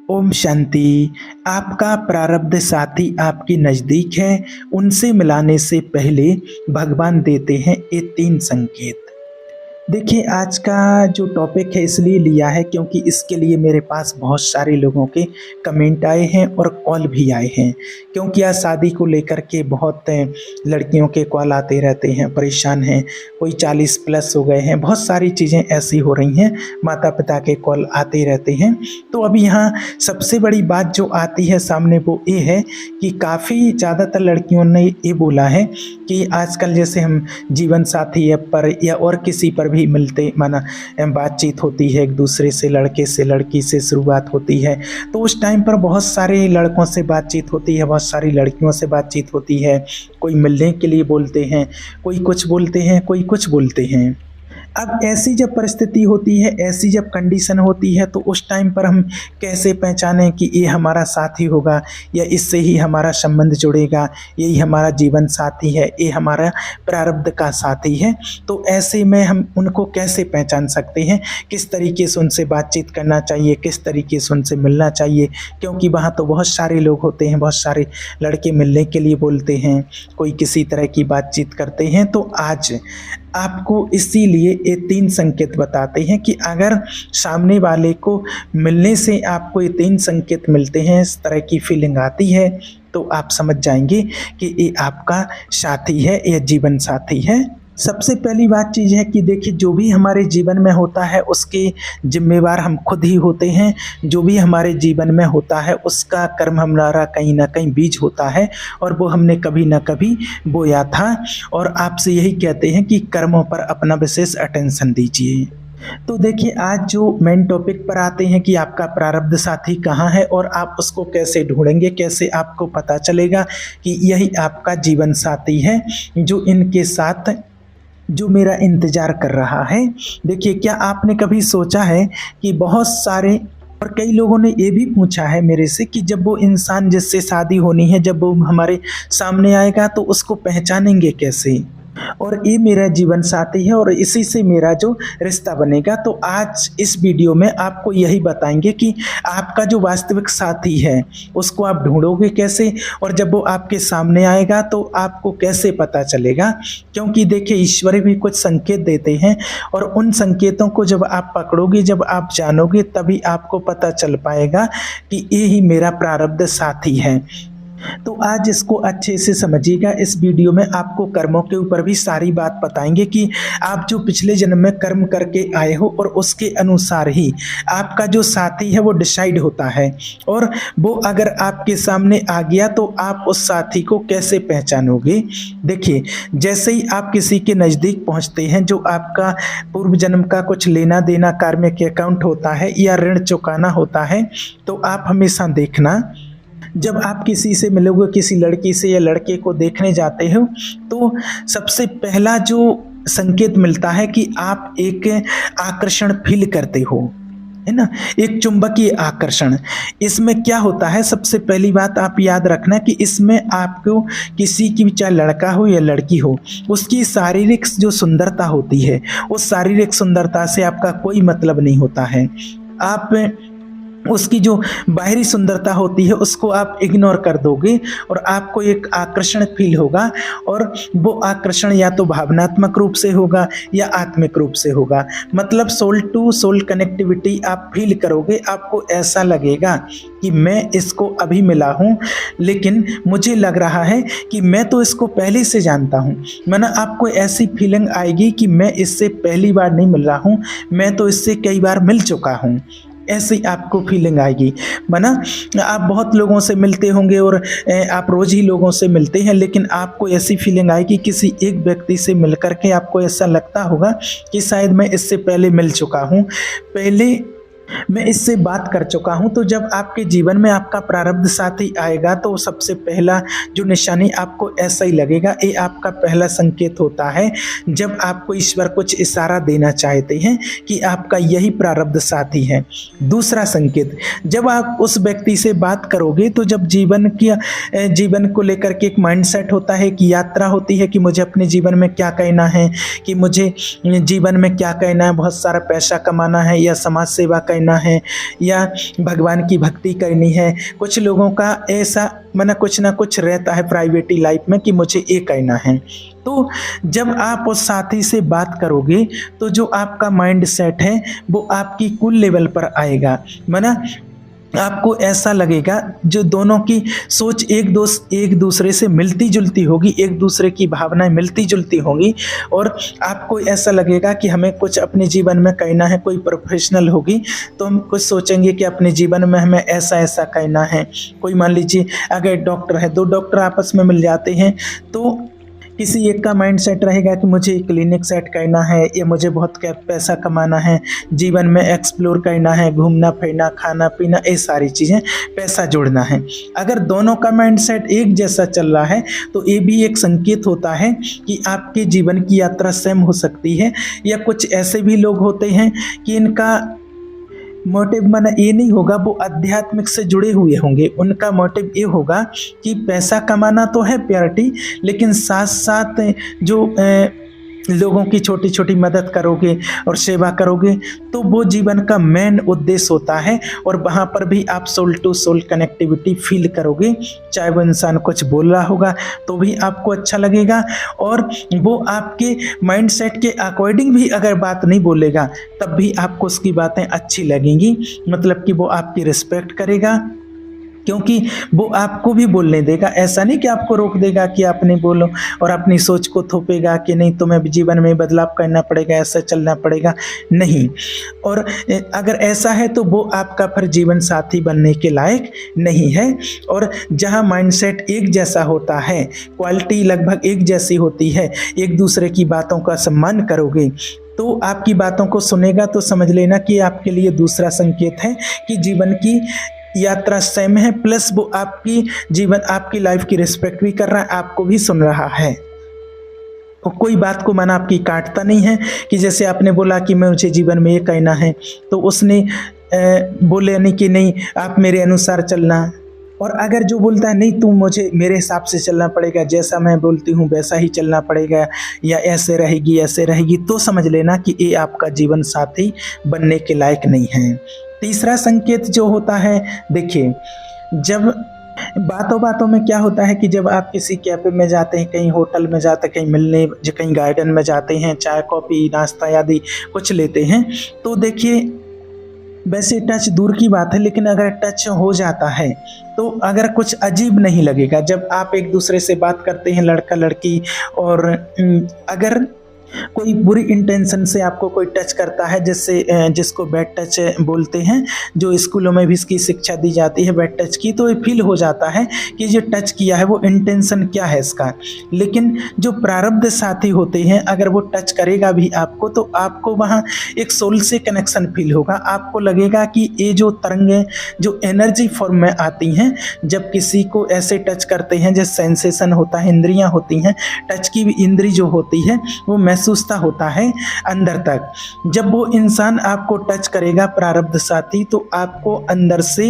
ओम शांति। आपका प्रारब्ध साथी आपके नज़दीक है। उनसे मिलाने से पहले भगवान देते हैं ये 3 संकेत। देखिए, आज का जो टॉपिक है इसलिए लिया है क्योंकि इसके लिए मेरे पास बहुत सारे लोगों के कमेंट आए हैं और कॉल भी आए हैं। क्योंकि आज शादी को लेकर के बहुत लड़कियों के कॉल आते रहते हैं, परेशान हैं, कोई 40 प्लस हो गए हैं, बहुत सारी चीज़ें ऐसी हो रही हैं, माता-पिता के कॉल आते रहते हैं। तो अभी यहाँ सबसे बड़ी बात जो आती है सामने वो ये है कि काफ़ी ज़्यादातर लड़कियों ने ये बोला है कि आजकल जैसे हम जीवन साथी ऐप पर या और किसी पर भी मिलते माना बातचीत होती है, एक दूसरे से, लड़के से लड़की से शुरुआत होती है, तो उस टाइम पर बहुत सारे लड़कों से बातचीत होती है, बहुत सारी लड़कियों से बातचीत होती है। कोई मिलने के लिए बोलते हैं, कोई कुछ बोलते हैं, कोई कुछ बोलते हैं। अब ऐसी जब परिस्थिति होती है, ऐसी जब कंडीशन होती है, तो उस टाइम पर हम कैसे पहचानें कि ये हमारा साथी होगा या इससे ही हमारा संबंध जुड़ेगा, यही हमारा जीवन साथी है, ये हमारा प्रारब्ध का साथी है। तो ऐसे में हम उनको कैसे पहचान सकते हैं, किस तरीके से उनसे बातचीत करना चाहिए, किस तरीके से उनसे मिलना चाहिए, क्योंकि वहाँ तो बहुत सारे लोग होते हैं, बहुत सारे लड़के मिलने के लिए बोलते हैं, कोई किसी तरह की बातचीत करते हैं। तो आज आपको इसीलिए ये 3 संकेत बताते हैं कि अगर सामने वाले को मिलने से आपको ये 3 संकेत मिलते हैं, इस तरह की फीलिंग आती है, तो आप समझ जाएंगे कि ये आपका साथी है, ये जीवन साथी है। सबसे पहली बात चीज़ है कि देखिए, जो भी हमारे जीवन में होता है उसके जिम्मेवार हम खुद ही होते हैं। जो भी हमारे जीवन में होता है उसका कर्म हमारा कहीं ना कहीं बीज होता है और वो हमने कभी ना कभी बोया था। और आपसे यही कहते हैं कि कर्मों पर अपना विशेष अटेंशन दीजिए। तो देखिए, आज जो मेन टॉपिक पर आते हैं कि आपका प्रारब्ध साथी कहाँ है और आप उसको कैसे ढूंढेंगे, कैसे आपको पता चलेगा कि यही आपका जीवन साथी है जो इनके साथ जो मेरा इंतज़ार कर रहा है। देखिए, क्या आपने कभी सोचा है कि बहुत सारे और कई लोगों ने ये भी पूछा है मेरे से कि जब वो इंसान जिससे शादी होनी है, जब वो हमारे सामने आएगा तो उसको पहचानेंगे कैसे, और ये मेरा जीवन साथी है और इसी से मेरा जो रिश्ता बनेगा। तो आज इस वीडियो में आपको यही बताएंगे कि आपका जो वास्तविक साथी है उसको आप ढूंढोगे कैसे, और जब वो आपके सामने आएगा तो आपको कैसे पता चलेगा। क्योंकि देखिए, ईश्वर भी कुछ संकेत देते हैं और उन संकेतों को जब आप पकड़ोगे, जब आप जानोगे, तभी आपको पता चल पाएगा कि ये ही मेरा प्रारब्ध साथी है। तो आज इसको अच्छे से समझिएगा। इस वीडियो में आपको कर्मों के ऊपर भी सारी बात बताएंगे कि आप जो पिछले जन्म में कर्म करके आए हो और उसके अनुसार ही आपका जो साथी है वो डिसाइड होता है, और वो अगर आपके सामने आ गया तो आप उस साथी को कैसे पहचानोगे। देखिए, जैसे ही आप किसी के नज़दीक पहुंचते हैं, जो आपका पूर्व जन्म का कुछ लेना देना कार्मिक अकाउंट होता है या ऋण चुकाना होता है, तो आप हमेशा देखना, जब आप किसी से मिलोगे, किसी लड़की से या लड़के को देखने जाते हो, तो सबसे पहला जो संकेत मिलता है कि आप एक आकर्षण फील करते हो, है ना, एक चुंबकीय आकर्षण। इसमें क्या होता है, सबसे पहली बात आप याद रखना कि इसमें आपको किसी की, चाहे लड़का हो या लड़की हो, उसकी शारीरिक जो सुंदरता होती है, उस शारीरिक सुंदरता से आपका कोई मतलब नहीं होता है। आप उसकी जो बाहरी सुंदरता होती है उसको आप इग्नोर कर दोगे और आपको एक आकर्षण फील होगा, और वो आकर्षण या तो भावनात्मक रूप से होगा या आत्मिक रूप से होगा। मतलब सोल टू सोल कनेक्टिविटी आप फील करोगे। आपको ऐसा लगेगा कि मैं इसको अभी मिला हूँ, लेकिन मुझे लग रहा है कि मैं तो इसको पहले से जानता हूँ। माना आपको ऐसी फीलिंग आएगी कि मैं इससे पहली बार नहीं मिल रहा हूँ, मैं तो इससे कई बार मिल चुका हूँ, ऐसी आपको फीलिंग आएगी। माना आप बहुत लोगों से मिलते होंगे और आप रोज़ ही लोगों से मिलते हैं, लेकिन आपको ऐसी फीलिंग आएगी किसी एक व्यक्ति से मिलकर के आपको ऐसा लगता होगा कि शायद मैं इससे पहले मिल चुका हूँ, पहले मैं इससे बात कर चुका हूँ। तो जब आपके जीवन में आपका प्रारब्ध साथी आएगा तो सबसे पहला जो निशानी आपको ऐसा ही लगेगा। ये आपका पहला संकेत होता है जब आपको ईश्वर कुछ इशारा देना चाहते हैं कि आपका यही प्रारब्ध साथी है। दूसरा संकेत, जब आप उस व्यक्ति से बात करोगे तो जब जीवन को लेकर के एक माइंडसेट होता है, कि यात्रा होती है कि मुझे अपने जीवन में क्या कहना है, कि मुझे जीवन में क्या कहना है, बहुत सारा पैसा कमाना है या समाज सेवा करना है या भगवान की भक्ति करनी है। कुछ लोगों का ऐसा माना कुछ ना कुछ रहता है प्राइवेटी लाइफ में कि मुझे ये करना है। तो जब आप उस साथी से बात करोगे तो जो आपका माइंड सेट है वो आपकी कूल लेवल पर आएगा। माना आपको ऐसा लगेगा जो दोनों की सोच एक दूसरे से मिलती जुलती होगी, एक दूसरे की भावनाएं मिलती जुलती होंगी और आपको ऐसा लगेगा कि हमें कुछ अपने जीवन में करना है। कोई प्रोफेशनल होगी तो हम कुछ सोचेंगे कि अपने जीवन में हमें ऐसा ऐसा करना है। कोई मान लीजिए अगर डॉक्टर है, दो डॉक्टर आपस में मिल जाते हैं तो किसी एक का माइंड सेट रहेगा कि मुझे क्लिनिक सेट करना है या मुझे बहुत पैसा कमाना है, जीवन में एक्सप्लोर करना है, घूमना फिरना खाना पीना ये सारी चीज़ें, पैसा जोड़ना है। अगर दोनों का माइंड सेट एक जैसा चल रहा है तो ये भी एक संकेत होता है कि आपके जीवन की यात्रा सेम हो सकती है। या कुछ ऐसे भी लोग होते हैं कि इनका मोटिव माना ये नहीं होगा, वो आध्यात्मिक से जुड़े हुए होंगे। उनका मोटिव ये होगा कि पैसा कमाना तो है प्यारिटी, लेकिन साथ साथ जो लोगों की छोटी छोटी मदद करोगे और सेवा करोगे तो वो जीवन का मेन उद्देश्य होता है। और वहाँ पर भी आप soul to soul connectivity feel करोगे। चाहे वो इंसान कुछ बोल रहा होगा तो भी आपको अच्छा लगेगा और वो आपके माइंडसेट के अकॉर्डिंग भी अगर बात नहीं बोलेगा तब भी आपको उसकी बातें अच्छी लगेंगी। मतलब कि वो आपकी रिस्पेक्ट करेगा क्योंकि वो आपको भी बोलने देगा। ऐसा नहीं कि आपको रोक देगा कि आप नहीं बोलो और अपनी सोच को थोपेगा कि नहीं तुम्हें जीवन में बदलाव करना पड़ेगा, ऐसा चलना पड़ेगा, नहीं। और अगर ऐसा है तो वो आपका फिर जीवन साथी बनने के लायक नहीं है। और जहाँ माइंडसेट एक जैसा होता है, क्वालिटी लगभग एक जैसी होती है, एक दूसरे की बातों का सम्मान करोगे तो आपकी बातों को सुनेगा तो समझ लेना कि आपके लिए दूसरा संकेत है कि जीवन की यात्रा सेम है। प्लस वो आपकी लाइफ की रिस्पेक्ट भी कर रहा है, आपको भी सुन रहा है। और कोई बात को माना आपकी काटता नहीं है कि जैसे आपने बोला कि मुझे जीवन में ये कहना है तो उसने बोले नहीं कि नहीं आप मेरे अनुसार चलना। और अगर जो बोलता है नहीं तुम मुझे मेरे हिसाब से चलना पड़ेगा, जैसा मैं बोलती हूँ वैसा ही चलना पड़ेगा या ऐसे रहेगी, तो समझ लेना कि ये आपका जीवन साथी बनने के लायक नहीं है। तीसरा संकेत जो होता है, देखिए जब बातों बातों में क्या होता है कि जब आप किसी कैफे में जाते हैं, कहीं होटल में जाते हैं, कहीं मिलने, कहीं गार्डन में जाते हैं, चाय कॉफ़ी नाश्ता आदि कुछ लेते हैं तो देखिए वैसे टच दूर की बात है, लेकिन अगर टच हो जाता है तो अगर कुछ अजीब नहीं लगेगा जब आप एक दूसरे से बात करते हैं लड़का लड़की। और अगर कोई बुरी इंटेंशन से आपको कोई टच करता है, जैसे जिसको बैड टच बोलते हैं, जो स्कूलों में भी इसकी शिक्षा दी जाती है बैड टच की, तो ये फील हो जाता है कि जो टच किया है वो इंटेंशन क्या है इसका। लेकिन जो प्रारब्ध साथी होते हैं अगर वो टच करेगा भी आपको तो आपको वहाँ एक सोल से कनेक्शन फील होगा। आपको लगेगा कि ये जो तरंगें जो एनर्जी फॉर्म में आती हैं जब किसी को ऐसे टच करते हैं, जैसे सेंसेशन होता है, इंद्रियाँ होती हैं, टच की इंद्री जो होती है वो महसूसता होता है अंदर तक। जब वो इंसान आपको टच करेगा प्रारब्ध साथी तो आपको अंदर से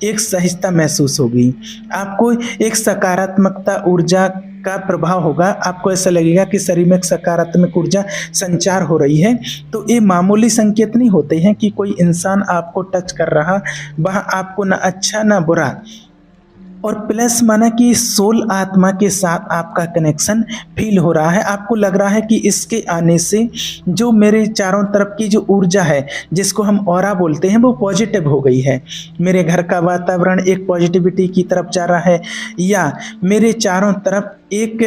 एक सहजता महसूस होगी, आपको एक सकारात्मकता ऊर्जा का प्रभाव होगा। आपको ऐसा लगेगा कि शरीर में एक सकारात्मक ऊर्जा संचार हो रही है। तो ये मामूली संकेत नहीं होते हैं कि कोई इंसान आपको टच कर रहा, वह आपको ना अच्छा ना बुरा। और प्लस माना कि सोल आत्मा के साथ आपका कनेक्शन फील हो रहा है। आपको लग रहा है कि इसके आने से जो मेरे चारों तरफ की जो ऊर्जा है जिसको हम ऑरा बोलते हैं वो पॉजिटिव हो गई है। मेरे घर का वातावरण एक पॉजिटिविटी की तरफ जा रहा है या मेरे चारों तरफ एक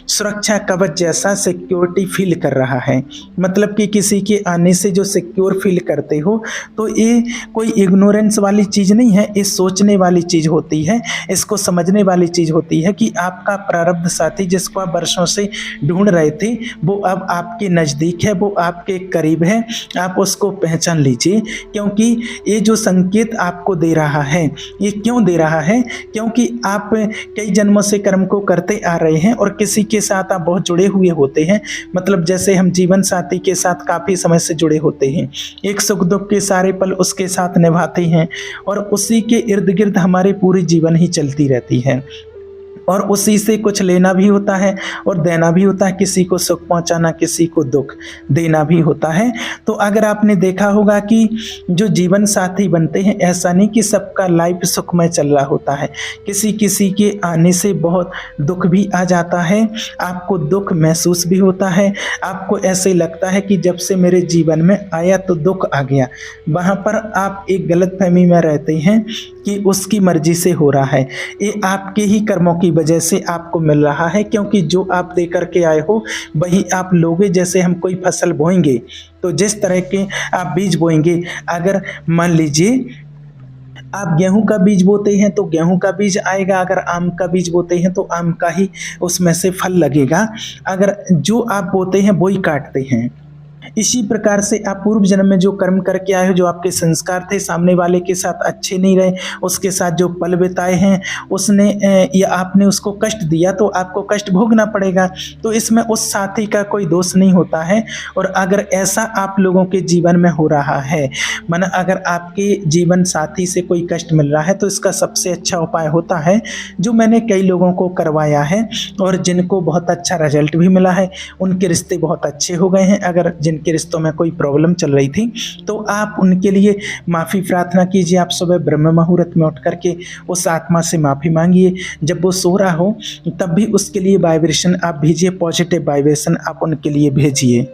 सुरक्षा कवच जैसा सिक्योरिटी फील कर रहा है। मतलब कि किसी के आने से जो सिक्योर फील करते हो तो ये कोई इग्नोरेंस वाली चीज़ नहीं है, ये सोचने वाली चीज़ होती है, इसको समझने वाली चीज़ होती है कि आपका प्रारब्ध साथी जिसको आप वर्षों से ढूंढ रहे थे वो अब आपके नज़दीक है, वो आपके करीब है। आप उसको पहचान लीजिए क्योंकि ये जो संकेत आपको दे रहा है, ये क्यों दे रहा है? क्योंकि आप कई जन्मों से कर्म को करते आ रहे हैं और किसी के साथ आप बहुत जुड़े हुए होते हैं। मतलब जैसे हम जीवन साथी के साथ काफ़ी समय से जुड़े होते हैं, एक सुख दुख के सारे पल उसके साथ निभाते हैं और उसी के इर्द गिर्द हमारे पूरी जीवन ही चलती रहती है। और उसी से कुछ लेना भी होता है और देना भी होता है, किसी को सुख पहुंचाना, किसी को दुख देना भी होता है। तो अगर आपने देखा होगा कि जो जीवन साथी बनते हैं, ऐसा नहीं कि सबका लाइफ सुखमय चल रहा होता है, किसी किसी के आने से बहुत दुख भी आ जाता है, आपको दुख महसूस भी होता है, आपको ऐसे लगता है कि जब से मेरे जीवन में आया तो दुख आ गया। वहाँ पर आप एक गलतफहमी में रहते हैं कि उसकी मर्जी से हो रहा है, ये आपके ही कर्मों की वजह से आपको मिल रहा है, क्योंकि जो आप दे करके आए हो वही आप लोगे। जैसे हम कोई फसल बोएंगे तो जिस तरह के आप बीज बोएंगे, अगर मान लीजिए आप गेहूं का बीज बोते हैं तो गेहूं का बीज आएगा, अगर आम का बीज बोते हैं तो आम का ही उसमें से फल लगेगा। अगर जो आप बोते हैं वो ही काटते हैं। इसी प्रकार से आप पूर्व जन्म में जो कर्म करके आए हो, जो आपके संस्कार थे, सामने वाले के साथ अच्छे नहीं रहे, उसके साथ जो पल बिताए हैं, उसने या आपने उसको कष्ट दिया तो आपको कष्ट भोगना पड़ेगा। तो इसमें उस साथी का कोई दोष नहीं होता है। और अगर ऐसा आप लोगों के जीवन में हो रहा है, माना अगर आपके जीवन साथी से कोई कष्ट मिल रहा है, तो इसका सबसे अच्छा उपाय होता है, जो मैंने कई लोगों को करवाया है और जिनको बहुत अच्छा रिजल्ट भी मिला है, उनके रिश्ते बहुत अच्छे हो गए हैं। अगर जिनके रिश्तों में कोई प्रॉब्लम चल रही थी तो आप उनके लिए माफ़ी प्रार्थना कीजिए। आप सुबह ब्रह्म मुहूर्त में उठ करके उस आत्मा से माफ़ी मांगिए। जब वो सो रहा हो तब भी उसके लिए वाइब्रेशन आप भेजिए, पॉजिटिव वाइब्रेशन आप उनके लिए भेजिए।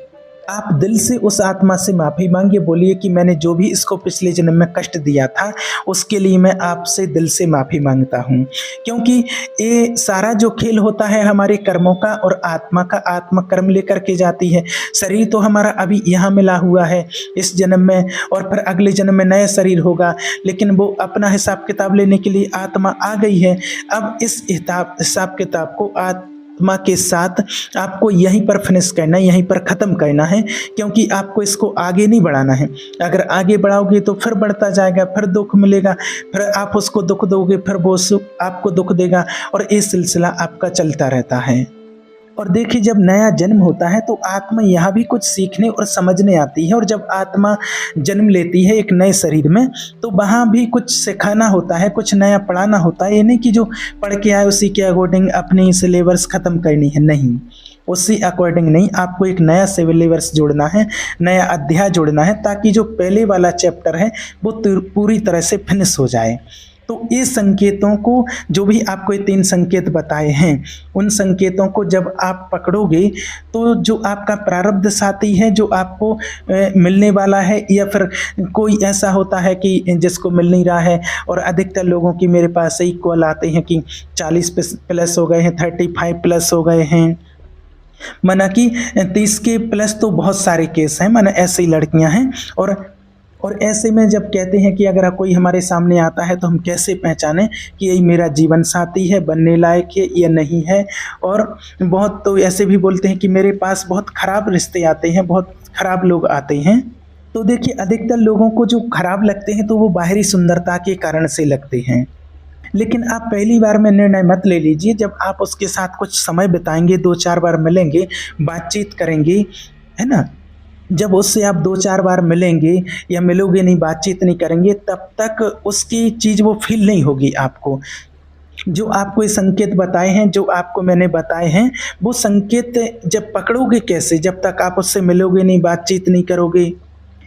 आप दिल से उस आत्मा से माफ़ी मांगिए, बोलिए कि मैंने जो भी इसको पिछले जन्म में कष्ट दिया था उसके लिए मैं आपसे दिल से माफ़ी मांगता हूँ। क्योंकि ये सारा जो खेल होता है हमारे कर्मों का, और आत्मा का, आत्मा कर्म लेकर के जाती है। शरीर तो हमारा अभी यहाँ मिला हुआ है इस जन्म में, और फिर अगले जन्म में नया शरीर होगा, लेकिन वो अपना हिसाब किताब लेने के लिए आत्मा आ गई है। अब इस हिसाब किताब को आत्मा के साथ आपको यहीं पर फिनिश करना है, यहीं पर ख़त्म करना है, क्योंकि आपको इसको आगे नहीं बढ़ाना है। अगर आगे बढ़ाओगे तो फिर बढ़ता जाएगा, फिर दुख मिलेगा, फिर आप उसको दुख दोगे, फिर वो आपको दुख देगा, और ये सिलसिला आपका चलता रहता है। और देखिए, जब नया जन्म होता है तो आत्मा यहाँ भी कुछ सीखने और समझने आती है। और जब आत्मा जन्म लेती है एक नए शरीर में, तो वहाँ भी कुछ सिखाना होता है, कुछ नया पढ़ाना होता है। ये नहीं कि जो पढ़ के आए उसी के अकॉर्डिंग अपनी सिलेबस ख़त्म करनी है, नहीं, उसी अकॉर्डिंग नहीं, आपको एक नया सिलेबस जोड़ना है, नया अध्याय जोड़ना है, ताकि जो पहले वाला चैप्टर है वो पूरी तरह से फिनिश हो जाए। तो ये संकेतों को, जो भी आपको ये 3 संकेत बताए हैं, उन संकेतों को जब आप पकड़ोगे तो जो आपका प्रारब्ध साथी है, जो आपको मिलने वाला है, या फिर कोई ऐसा होता है कि जिसको मिल नहीं रहा है, और अधिकतर लोगों की मेरे पास यही कॉल आते हैं कि 40 प्लस हो गए हैं, 35 प्लस हो गए हैं, माना कि 30 के प्लस तो बहुत सारे केस हैं, माना ऐसी लड़कियां हैं। और ऐसे में जब कहते हैं कि अगर कोई हमारे सामने आता है तो हम कैसे पहचानें कि यही मेरा जीवन साथी है, बनने लायक है या नहीं है। और बहुत तो ऐसे भी बोलते हैं कि मेरे पास बहुत ख़राब रिश्ते आते हैं, बहुत ख़राब लोग आते हैं। तो देखिए, अधिकतर लोगों को जो खराब लगते हैं तो वो बाहरी सुंदरता के कारण से लगते हैं। लेकिन आप पहली बार में निर्णय मत ले लीजिए। जब आप उसके साथ कुछ समय बिताएंगे, 2-4 बार मिलेंगे, बातचीत करेंगे, है ना, जब उससे आप 2-4 बार मिलेंगे या मिलोगे नहीं, बातचीत नहीं करेंगे, तब तक उसकी चीज़ वो फील नहीं होगी आपको। जो आपको ये संकेत बताए हैं, जो आपको मैंने बताए हैं, वो संकेत जब पकड़ोगे कैसे, जब तक आप उससे मिलोगे नहीं, बातचीत नहीं करोगे।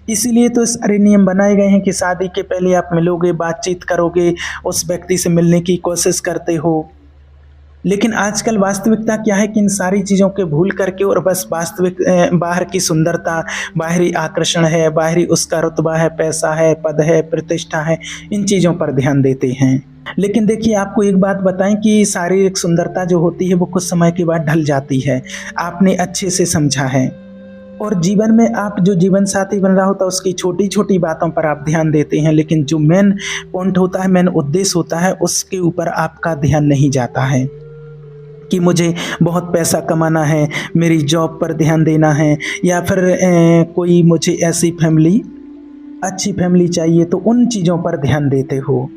इसीलिए तो सारे नियम बनाए गए हैं कि शादी के पहले आप मिलोगे, बातचीत करोगे, उस व्यक्ति से मिलने की कोशिश करते हो। लेकिन आजकल वास्तविकता क्या है कि इन सारी चीज़ों के भूल करके और बस वास्तविक बाहर की सुंदरता, बाहरी आकर्षण है, बाहरी उसका रुतबा है, पैसा है, पद है, प्रतिष्ठा है, इन चीज़ों पर ध्यान देते हैं। लेकिन देखिए, आपको एक बात बताएं कि शारीरिक सुंदरता जो होती है वो कुछ समय के बाद ढल जाती है, आपने अच्छे से समझा है। और जीवन में आप जो जीवन साथी बन रहा होता है उसकी छोटी छोटी बातों पर आप ध्यान देते हैं, लेकिन जो मेन पॉइंट होता है, मेन उद्देश्य होता है, उसके ऊपर आपका ध्यान नहीं जाता है कि मुझे बहुत पैसा कमाना है, मेरी जॉब पर ध्यान देना है, या फिर कोई मुझे ऐसी फैमिली, अच्छी फैमिली चाहिए, तो उन चीज़ों पर ध्यान देते हो।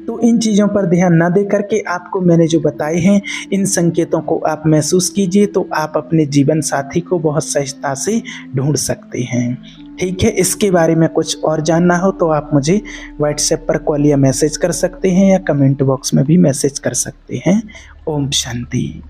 तो इन चीज़ों पर ध्यान ना दे करके आपको मैंने जो बताए हैं, इन संकेतों को आप महसूस कीजिए, तो आप अपने जीवन साथी को बहुत सहजता से ढूंढ सकते हैं। ठीक है, इसके बारे में कुछ और जानना हो तो आप मुझे व्हाट्सएप पर कॉल या मैसेज कर सकते हैं या कमेंट बॉक्स में भी मैसेज कर सकते हैं। ओम शांति।